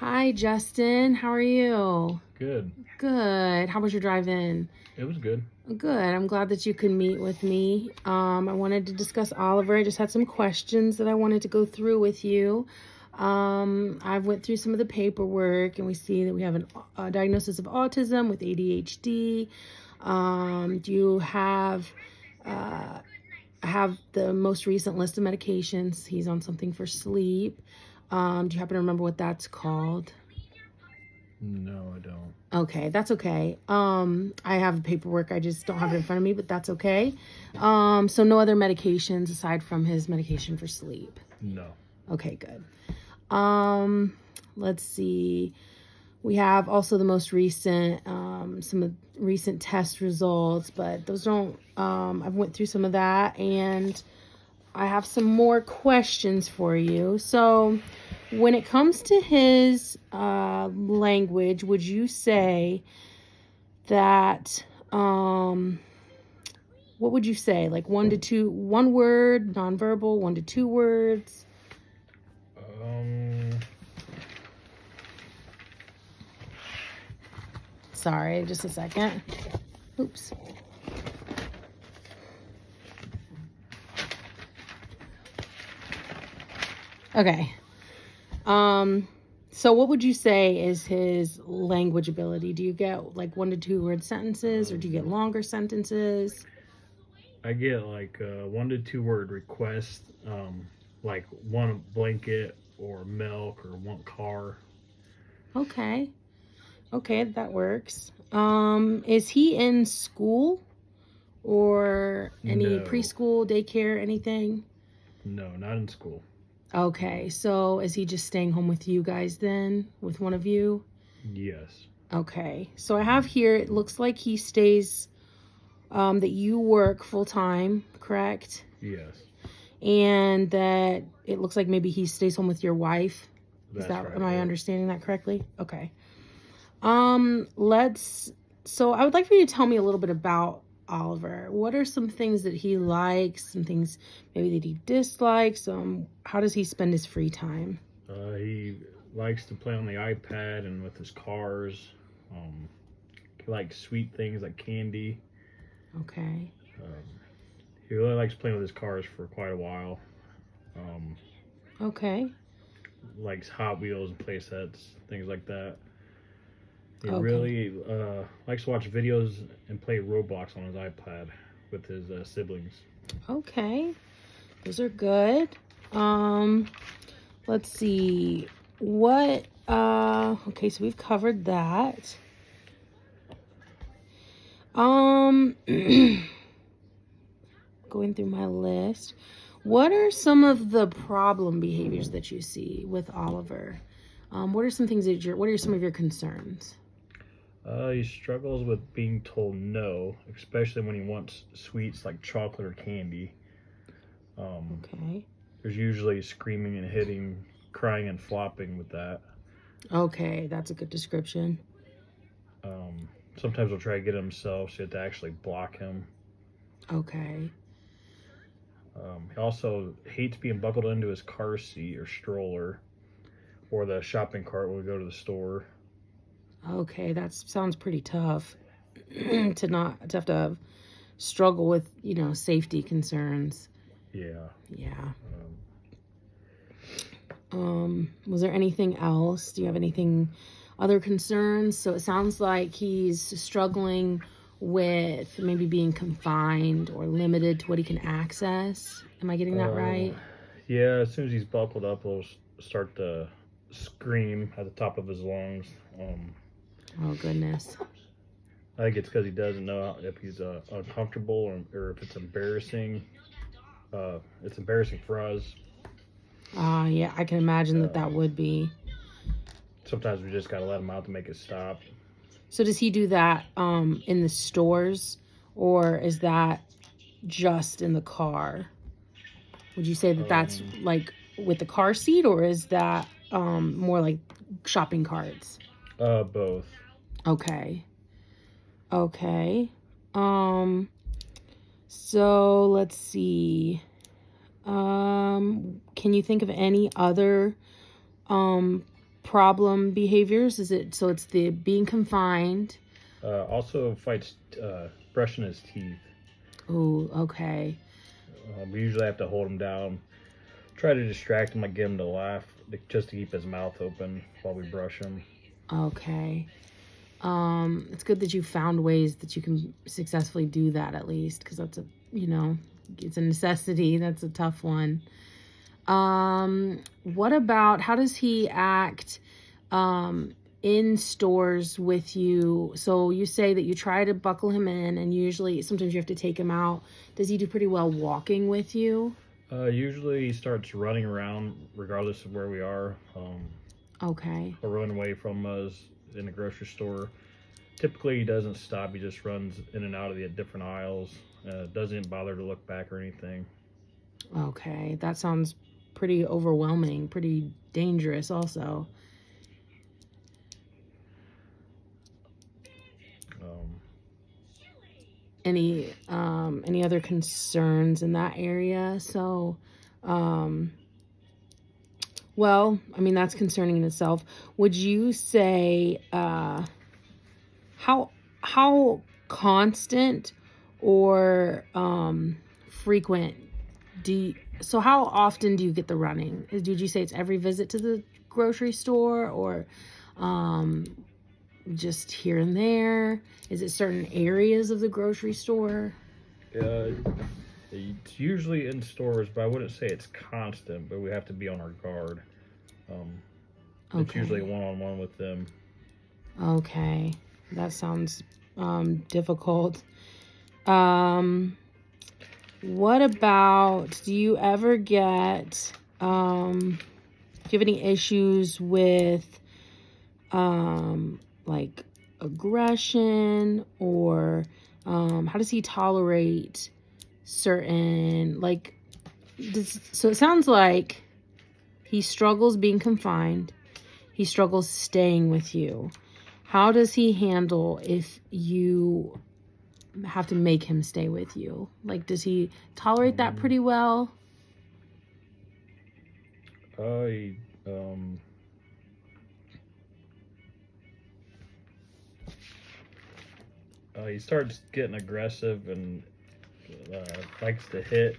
Hi, Justin. How are you? Good. Good. How was your drive in? It was good. Good. I'm glad that you could meet with me. I wanted to discuss Oliver. I just had some questions that I wanted to go through with you. I went through some of the paperwork, and we see that we have a diagnosis of autism with ADHD. Do you have the most recent list of medications? He's on something for sleep. Do you happen to remember what that's called? No, I don't. Okay, that's okay. I have the paperwork. I just don't have it in front of me, but that's okay. So no other medications aside from his medication for sleep. No. Okay, good. Let's see. We have also the most recent, some of recent test results, but those don't, I've went through some of that, and I have some more questions for you. So when it comes to his language, would you say that, what would you say? Like 1 word, nonverbal, 1 to 2 words? Sorry, just a second. Oops. Okay. So what would you say is his language ability? Do you get like 1 to 2 word sentences, or do you get longer sentences? I get like 1 to 2 word requests, like want a blanket or milk or want car. Okay. Okay, that works. Is he in school or any No. preschool, daycare, anything? No, not in school. Okay, so is he just staying home with you guys then, with one of you? Yes. Okay, so I have here, it looks like he stays, that you work full time, correct? Yes. And that it looks like maybe he stays home with your wife. That's right. Am I Yep. understanding that correctly? Okay. So I would like for you to tell me a little bit about Oliver. What are some things that he likes, some things maybe that he dislikes? How does he spend his free time? He likes to play on the iPad and with his cars. He likes sweet things like candy. Okay. He really likes playing with his cars for quite a while. Okay. Likes Hot Wheels and play sets, things like that. He Okay. really likes to watch videos and play Roblox on his iPad with his siblings. Okay. Those are good. Let's see. Okay, so we've covered that. Going through my list. What are some of the problem behaviors that you see with Oliver? What are some things what are some of your concerns? He struggles with being told no, especially when he wants sweets like chocolate or candy. Okay. There's usually screaming and hitting, crying and flopping with that. Okay, that's a good description. Sometimes he'll try to get it himself, so you have to actually block him. Okay. He also hates being buckled into his car seat or stroller or the shopping cart when we go to the store. Okay, that sounds pretty tough to have to struggle with, safety concerns. Yeah. Yeah. Was there anything else? Do you have anything other concerns? So it sounds like he's struggling with maybe being confined or limited to what he can access. Am I getting that right? Yeah, as soon as he's buckled up, he'll start to scream at the top of his lungs. Oh, goodness. I think it's because he doesn't know if he's uncomfortable or if it's embarrassing. It's embarrassing for us. Yeah, I can imagine that would be. Sometimes we just got to let him out to make it stop. So does he do that in the stores, or is that just in the car? Would you say that that's like with the car seat, or is that more like shopping carts? Both. Okay. Okay. So let's see. Can you think of any other problem behaviors? Is it so? It's the being confined. Also fights brushing his teeth. Oh, okay. We usually have to hold him down, try to distract him, like get him to laugh, just to keep his mouth open while we brush him. Okay. It's good that you found ways that you can successfully do that at least, because that's a, it's a necessity. That's a tough one. What about, how does he act, in stores with you? So you say that you try to buckle him in, and usually, sometimes you have to take him out. Does he do pretty well walking with you? Usually he starts running around regardless of where we are. Okay. He'll run away from us in the grocery store. Typically he doesn't stop. He just runs in and out of the different aisles. Doesn't bother to look back or anything. Okay. That sounds pretty overwhelming, pretty dangerous also. Any other concerns in that area? So, well, I mean, that's concerning in itself. Would you say, how constant or frequent so how often do you get the running? Did you say it's every visit to the grocery store, or just here and there? Is it certain areas of the grocery store? It's usually in stores, but I wouldn't say it's constant, but we have to be on our guard. It's usually one-on-one with them. Okay. That sounds difficult. What about, do you ever get, do you have any issues with, like aggression, or, how does he tolerate certain, like, so it sounds like he struggles being confined. He struggles staying with you. How does he handle if you have to make him stay with you? Like, does he tolerate that pretty well? He starts getting aggressive and likes to hit.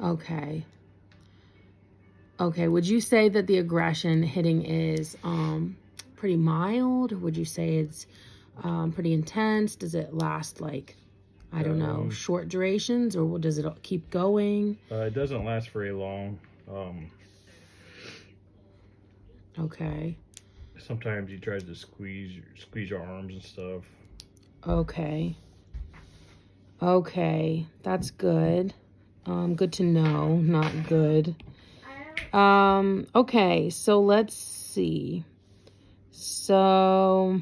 Okay. Would you say that the aggression hitting is pretty mild? Or would you say it's pretty intense? Does it last, like, I don't know, short durations, or does it keep going? It doesn't last very long. Okay. Sometimes he tries to squeeze your arms and stuff. Okay, that's good. Good to know, not good. Okay, so let's see. So,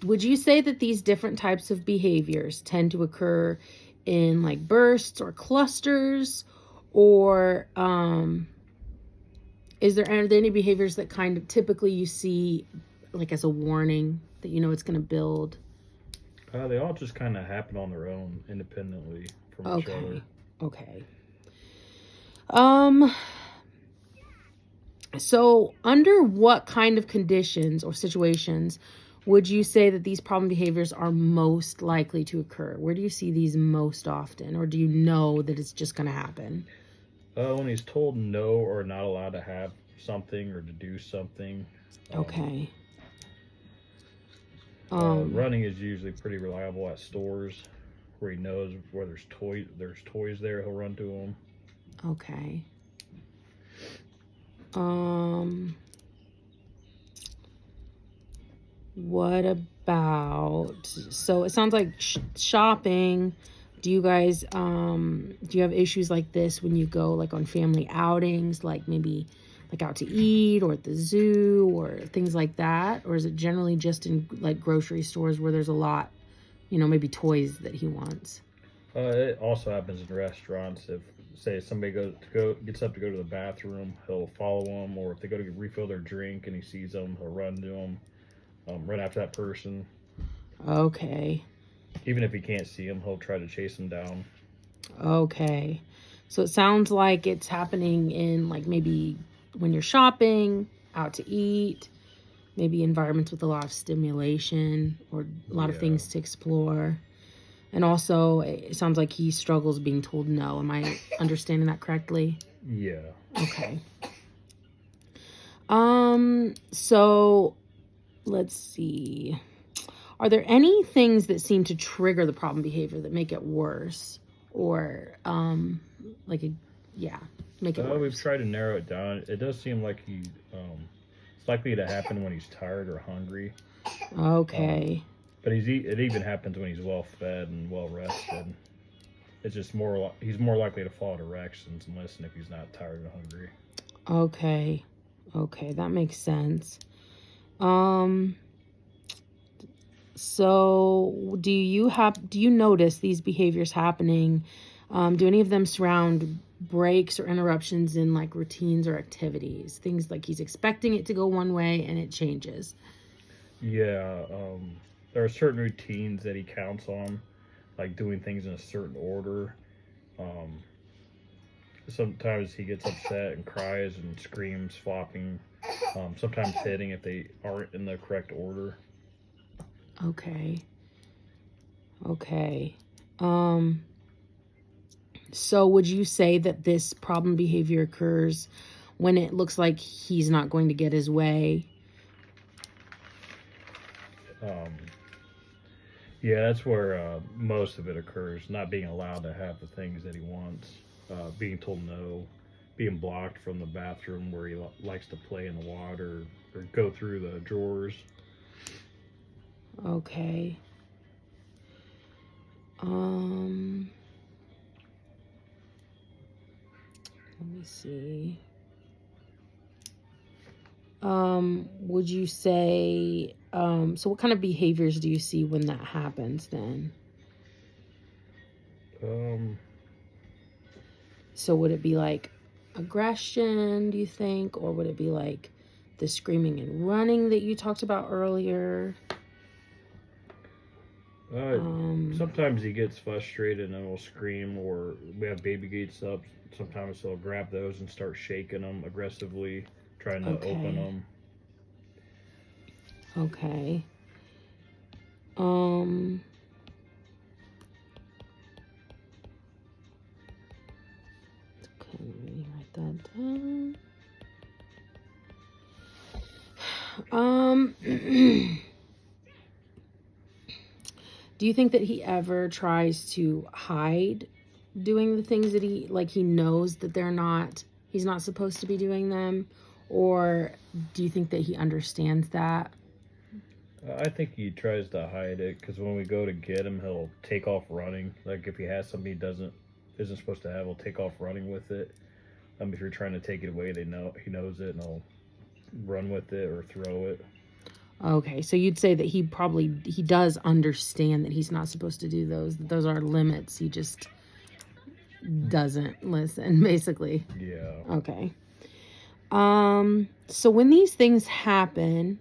would you say that these different types of behaviors tend to occur in like bursts or clusters, or are there any behaviors that kind of typically you see like as a warning that it's going to build? They all just kind of happen on their own, independently from each other. Okay. So under what kind of conditions or situations would you say that these problem behaviors are most likely to occur? Where do you see these most often, or do you know that it's just going to happen? When he's told no or not allowed to have something or to do something. Okay. Running is usually pretty reliable at stores where he knows where there's toys there, he'll run to them. Okay. What about, so it sounds like shopping. Do you guys, do you have issues like this when you go like on family outings, like maybe like out to eat or at the zoo or things like that? Or is it generally just in like grocery stores where there's a lot, maybe toys that he wants? It also happens in restaurants. If, say, somebody gets up to go to the bathroom, he'll follow them, or if they go to refill their drink and he sees them, he'll run to them, run after that person. Okay. Even if he can't see them, he'll try to chase them down. Okay. So it sounds like it's happening in like maybe when you're shopping, out to eat, maybe environments with a lot of stimulation or a lot of things to explore. And also, it sounds like he struggles being told no. Am I understanding that correctly? Yeah. Okay. So let's see. Are there any things that seem to trigger the problem behavior that make it worse? Or, make it We've worse? tried to narrow it down. It does seem like it's likely to happen when he's tired or hungry. Okay. But it even happens when he's well fed and well rested. It's just he's more likely to follow directions and listen if he's not tired or hungry. Okay. Okay, that makes sense. Um, so do you notice these behaviors happening? Do any of them surround breaks or interruptions in like routines or activities? Things like he's expecting it to go one way and it changes. Yeah, there are certain routines that he counts on, like doing things in a certain order. Um, Sometimes he gets upset and cries and screams, flopping, sometimes hitting if they aren't in the correct order. Okay. Okay. Um, so would you say that this problem behavior occurs when it looks like he's not going to get his way? Um, yeah, that's where most of it occurs. Not being allowed to have the things that he wants, being told no, being blocked from the bathroom where he likes to play in the water or go through the drawers. Okay. Um, Let me see. Would you say, so what kind of behaviors do you see when that happens then? Um, So would it be like aggression, do you think? Or would it be like the screaming and running that you talked about earlier? uh, Um, Sometimes he gets frustrated and will scream, or we have baby gates up. Sometimes he'll grab those and start shaking them aggressively, trying to open okay. them. Okay. Um, okay, let me write that down. Do you think that he ever tries to hide doing the things that he knows that he's not supposed to be doing them? Or do you think that he understands that? I think he tries to hide it because when we go to get him, he'll take off running. Like if he has something he doesn't isn't supposed to have, he'll take off running with it. If you're trying to take it away, they know he knows it and he'll run with it or throw it. Okay, so you'd say that he does understand that he's not supposed to do those. Those are limits. He just doesn't listen, basically. Yeah. Okay. So when these things happen,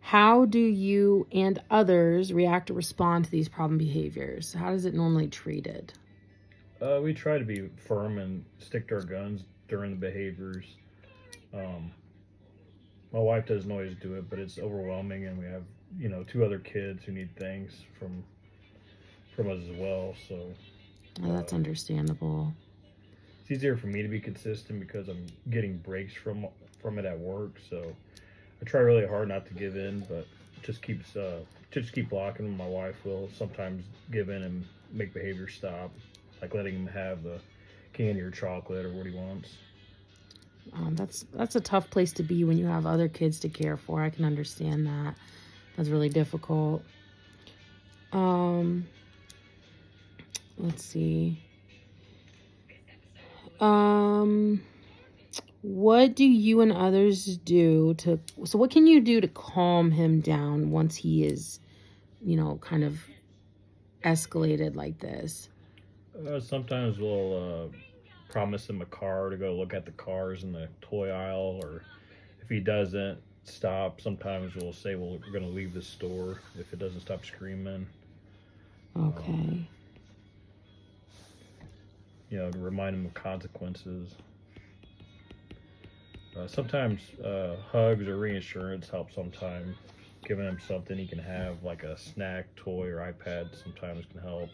how do you and others react or respond to these problem behaviors? How is it normally treated? We try to be firm and stick to our guns during the behaviors. Um, my wife doesn't always do it, but it's overwhelming, and we have two other kids who need things from us as well. So Oh, that's uh, understandable. it's easier for me to be consistent because I'm getting breaks from it at work. So I try really hard not to give in, but just keep blocking him. My wife will sometimes give in and make behavior stop, like letting him have the candy or chocolate or what he wants. That's a tough place to be when you have other kids to care for. I can understand that. That's really difficult. Um, let's see. Um, what do you and others do so what can you do to calm him down once he is, kind of escalated like this? Sometimes we'll promise him a car to go look at the cars in the toy aisle, or if he doesn't stop, sometimes we'll say, "Well, we're going to leave the store if it doesn't stop screaming." Um, Okay. to remind him of consequences. Sometimes hugs or reassurance help sometimes. Giving him something he can have, like a snack, toy, or iPad, sometimes can help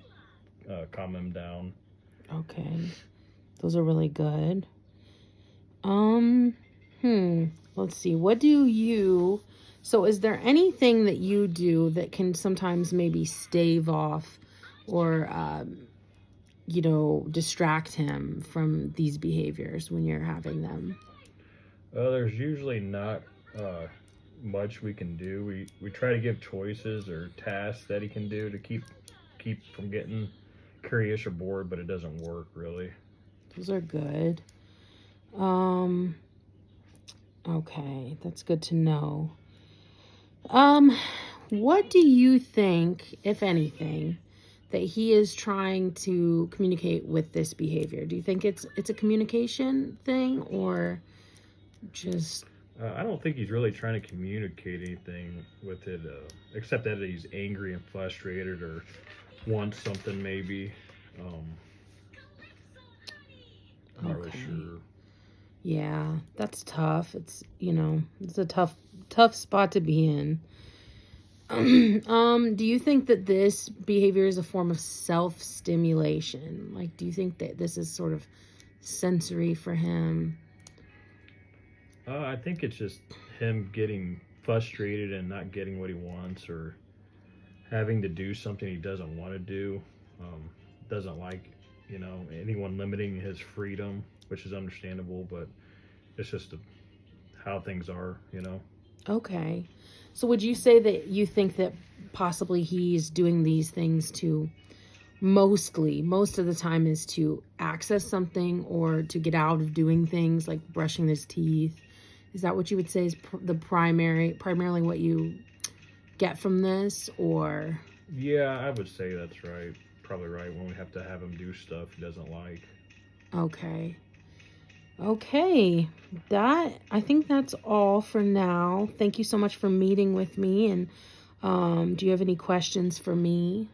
calm him down. Okay. Those are really good. Um, Let's see. So is there anything that you do that can sometimes maybe stave off or, distract him from these behaviors when you're having them? There's usually not much we can do. We try to give choices or tasks that he can do to keep from getting curious or bored, but it doesn't work really. Those are good. Um, okay. That's good to know. Um, what do you think, if anything, that he is trying to communicate with this behavior? Do you think it's a communication thing or just I don't think he's really trying to communicate anything with it, except that he's angry and frustrated or wants something maybe. Um, I'm not really okay? sure. Yeah, that's tough. It's a tough spot to be in. Do you think that this behavior is a form of self-stimulation? Like, do you think that this is sort of sensory for him? I think it's just him getting frustrated and not getting what he wants, or having to do something he doesn't want to do. Um, doesn't like, anyone limiting his freedom, which is understandable, but it's just how things are. Okay. So would you say that you think that possibly he's doing these things to most of the time is to access something or to get out of doing things like brushing his teeth? Is that what you would say is primarily what you get from this, or? Yeah, I would say that's right. Probably right, when we have to have him do stuff he doesn't like. Okay. Okay. I think that's all for now. Thank you so much for meeting with me. And do you have any questions for me?